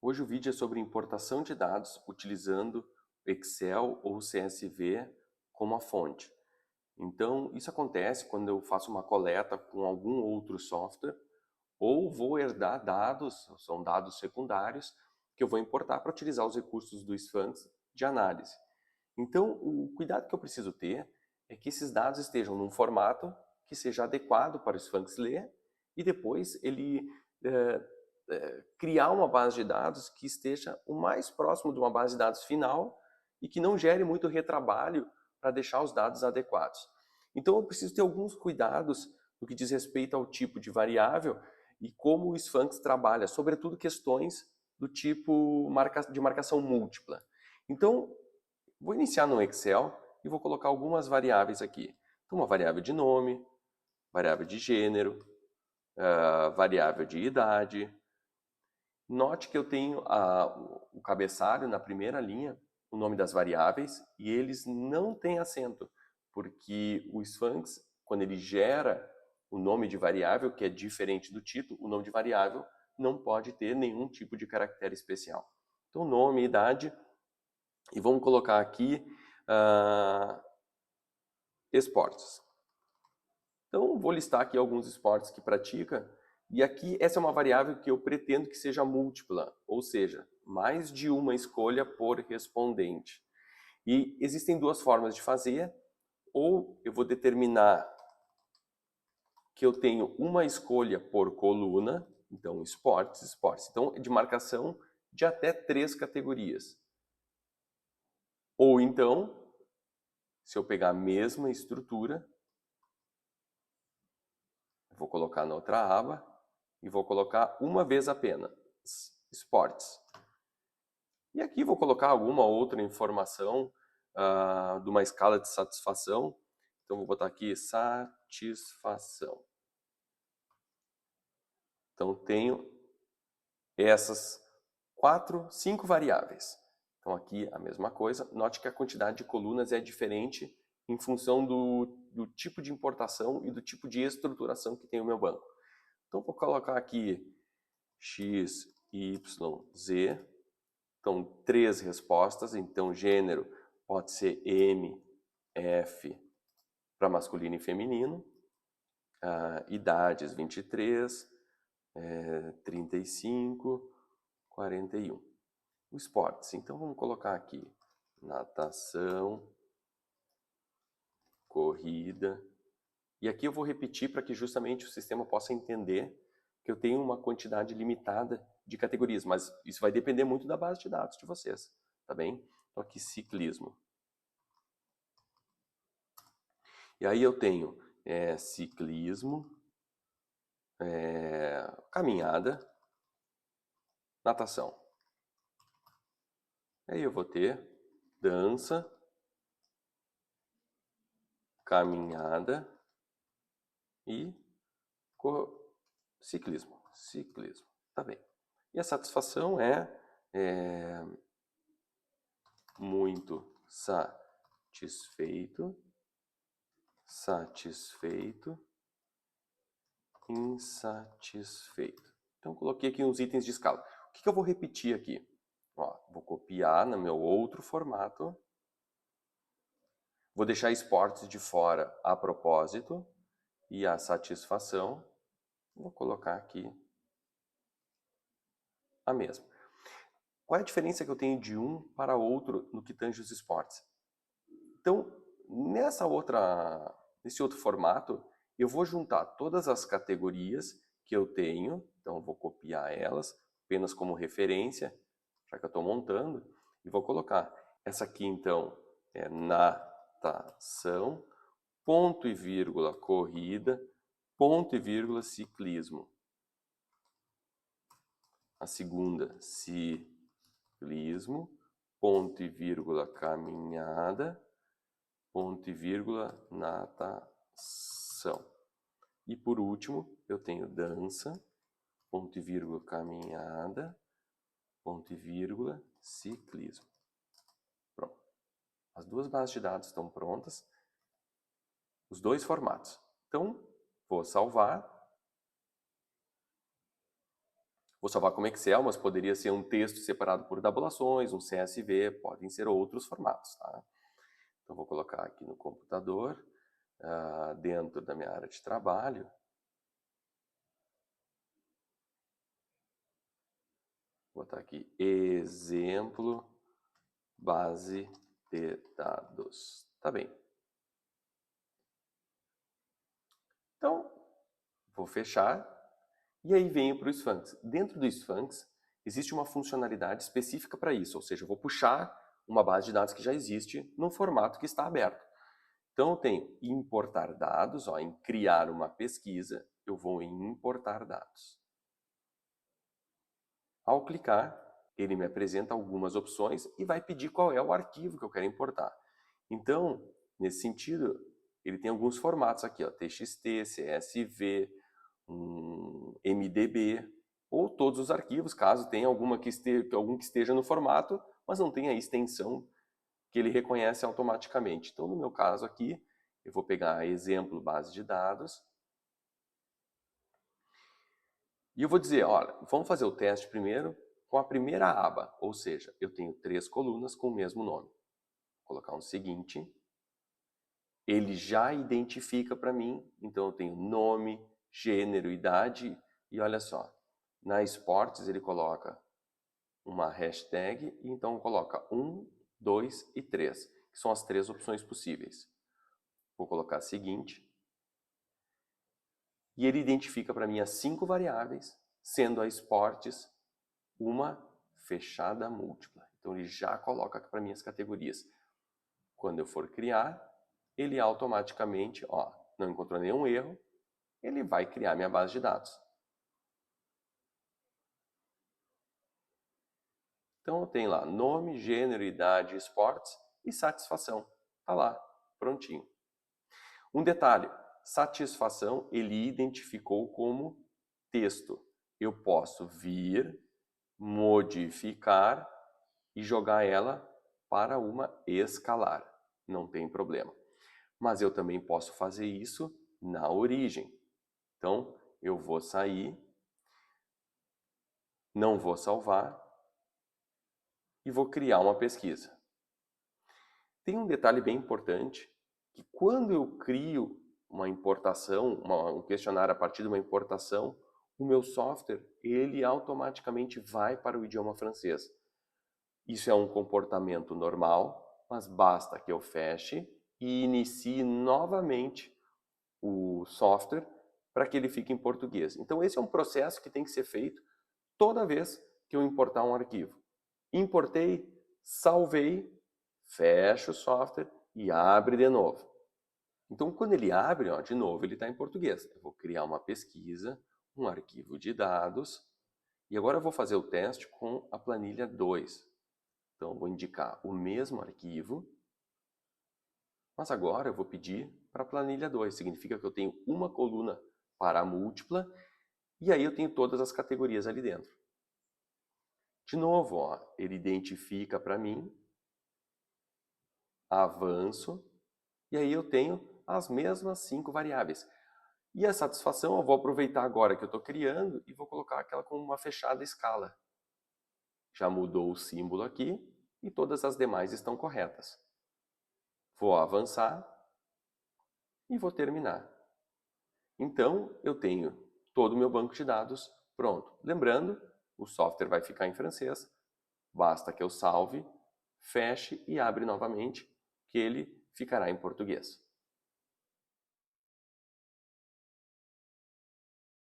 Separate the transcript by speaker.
Speaker 1: Hoje o vídeo é sobre importação de dados utilizando Excel ou CSV como a fonte. Então, isso acontece quando eu faço uma coleta com algum outro software ou vou herdar dados, são dados secundários, que eu vou importar para utilizar os recursos do Sphinx de análise. Então, o cuidado que eu preciso ter é que esses dados estejam num formato que seja adequado para o Sphinx ler e depois ele criar uma base de dados que esteja o mais próximo de uma base de dados final e que não gere muito retrabalho para deixar os dados adequados. Então, eu preciso ter alguns cuidados no que diz respeito ao tipo de variável e como o Sphinx trabalha, sobretudo questões do tipo de marcação múltipla. Então, vou iniciar no Excel e vou colocar algumas variáveis aqui. Então, uma variável de nome, variável de gênero, variável de idade. Note que eu tenho o cabeçalho na primeira linha, o nome das variáveis, e eles não têm acento, porque o Sphinx, quando ele gera o nome de variável, que é diferente do título, o nome de variável não pode ter nenhum tipo de caractere especial. Então, nome, idade, e vamos colocar aqui esportes. Então, vou listar aqui alguns esportes que pratica, e aqui essa é uma variável que eu pretendo que seja múltipla, ou seja, mais de uma escolha por respondente. E existem duas formas de fazer, ou eu vou determinar que eu tenho uma escolha por coluna, então esportes, esportes. Então, de marcação de até 3 categorias. Ou então, se eu pegar a mesma estrutura, vou colocar na outra aba e vou colocar uma vez apenas, esportes. E aqui vou colocar alguma outra informação de uma escala de satisfação. Então vou botar aqui satisfação. Então tenho essas 5 variáveis. Então aqui a mesma coisa. Note que a quantidade de colunas é diferente em função do tipo de importação e do tipo de estruturação que tem o meu banco. Então vou colocar aqui X, Y, Z. Então, 3 respostas. Então, gênero pode ser M, F para masculino e feminino. Idades 23, 35, 41. O esportes. Então, vamos colocar aqui natação, corrida. E aqui eu vou repetir para que justamente o sistema possa entender que eu tenho uma quantidade limitada de categorias, mas isso vai depender muito da base de dados de vocês, tá bem? Então aqui ciclismo. E aí eu tenho ciclismo, caminhada, natação. Aí eu vou ter dança, caminhada e ciclismo. Ciclismo, tá bem. E a satisfação é muito satisfeito, satisfeito, insatisfeito. Então, coloquei aqui uns itens de escala. O que eu vou repetir aqui? Ó, vou copiar no meu outro formato. Vou deixar esportes de fora a propósito. E a satisfação, vou colocar aqui a mesma. Qual é a diferença que eu tenho de um para outro no que tange os esportes? Então, nesse outro formato, eu vou juntar todas as categorias que eu tenho, então eu vou copiar elas apenas como referência, já que eu estou montando, e vou colocar. Essa aqui, então, é natação, ponto e vírgula, corrida, ponto e vírgula, ciclismo. A segunda, ciclismo, ponto e vírgula, caminhada, ponto e vírgula, natação. E por último, eu tenho dança, ponto e vírgula, caminhada, ponto e vírgula, ciclismo. Pronto. As duas bases de dados estão prontas, os dois formatos. Então, vou salvar. Vou salvar como Excel, mas poderia ser um texto separado por tabulações, um CSV, podem ser outros formatos, tá? Então, vou colocar aqui no computador, dentro da minha área de trabalho. Vou botar aqui, exemplo, base de dados. Tá bem. Então, vou fechar. E aí venho para o Sphinx. Dentro do Sphinx, existe uma funcionalidade específica para isso, ou seja, eu vou puxar uma base de dados que já existe num formato que está aberto. Então, eu tenho importar dados, ó, em criar uma pesquisa, eu vou em importar dados. Ao clicar, ele me apresenta algumas opções e vai pedir qual é o arquivo que eu quero importar. Então, nesse sentido, ele tem alguns formatos aqui, ó, TXT, CSV, MDB, ou todos os arquivos, caso tenha algum que esteja no formato, mas não tenha a extensão que ele reconhece automaticamente. Então, no meu caso aqui, eu vou pegar exemplo base de dados, e eu vou dizer, olha, vamos fazer o teste primeiro com a primeira aba, ou seja, eu tenho 3 colunas com o mesmo nome. Vou colocar um seguinte, ele já identifica para mim, então eu tenho nome, gênero, idade, e olha só, na esportes ele coloca uma hashtag, e então coloca 1, 2 e 3, que são as 3 opções possíveis. Vou colocar seguinte, e ele identifica para mim as 5 variáveis, sendo a esportes uma fechada múltipla. Então ele já coloca para mim as categorias. Quando eu for criar, ele automaticamente, ó, não encontrou nenhum erro, ele vai criar minha base de dados. Então eu tenho lá nome, gênero, idade, esportes e satisfação. Tá lá, prontinho. Um detalhe, satisfação ele identificou como texto. Eu posso vir, modificar e jogar ela para uma escalar. Não tem problema. Mas eu também posso fazer isso na origem. Então, eu vou sair, não vou salvar e vou criar uma pesquisa. Tem um detalhe bem importante, que quando eu crio uma importação, um questionário a partir de uma importação, o meu software, ele automaticamente vai para o idioma francês. Isso é um comportamento normal, mas basta que eu feche e inicie novamente o software para que ele fique em português. Então esse é um processo que tem que ser feito toda vez que eu importar um arquivo. Importei, salvei, fecho o software e abre de novo. Então quando ele abre, ó, de novo ele está em português. Eu vou criar uma pesquisa, um arquivo de dados, e agora eu vou fazer o teste com a planilha 2. Então eu vou indicar o mesmo arquivo, mas agora eu vou pedir para a planilha 2. Significa que eu tenho uma coluna para a múltipla e aí eu tenho todas as categorias ali dentro. De novo, ó, ele identifica para mim, avanço, e aí eu tenho as mesmas 5 variáveis. E a satisfação eu vou aproveitar agora que eu estou criando e vou colocar aquela com uma fechada escala. Já mudou o símbolo aqui e todas as demais estão corretas. Vou avançar e vou terminar. Então, eu tenho todo o meu banco de dados pronto. Lembrando, o software vai ficar em francês, basta que eu salve, feche e abre novamente, que ele ficará em português.